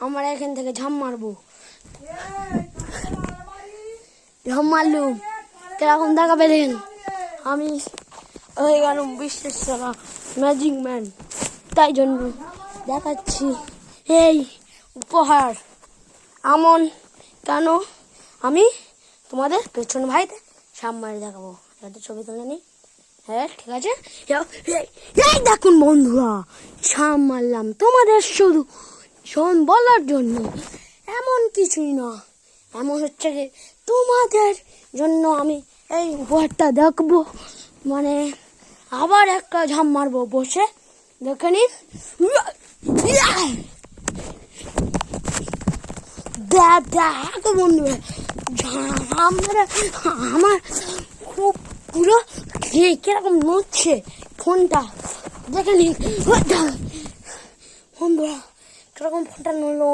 আমরা এখান থেকে ঝাম মারবো। ঝাম মারলুম, কিরকম দেখা পেলেন? আমি হয়ে গেলাম বিশ্বের সেরা ম্যাজিক ম্যান, তাই জন্য দেখাচ্ছি এই উপহার। এমন কেন? আমি তোমাদের পেছন ভাইতে ঝাম মারি দেখাবো। যাতে ছবি তুলে নিই। হ্যাঁ ঠিক আছে। এই দেখুন বন্ধুরা, ঝাম মারলাম তোমাদের শুধু শোন বলার জন্য, এমন কিছুই না। এমন হচ্ছে যে তোমাদের জন্য আমি এই উপহারটা দেখবো, মানে আবার একটা ঝাম মারবো বসে, দেখে নিন। দেখো বন্ধুরা, ঝাম মেরে আমার খুব পুরো কিরকম নড়ছে ফোনটা, দেখে নিন বন্ধুরা কিরকম ফোনটা নড়লো।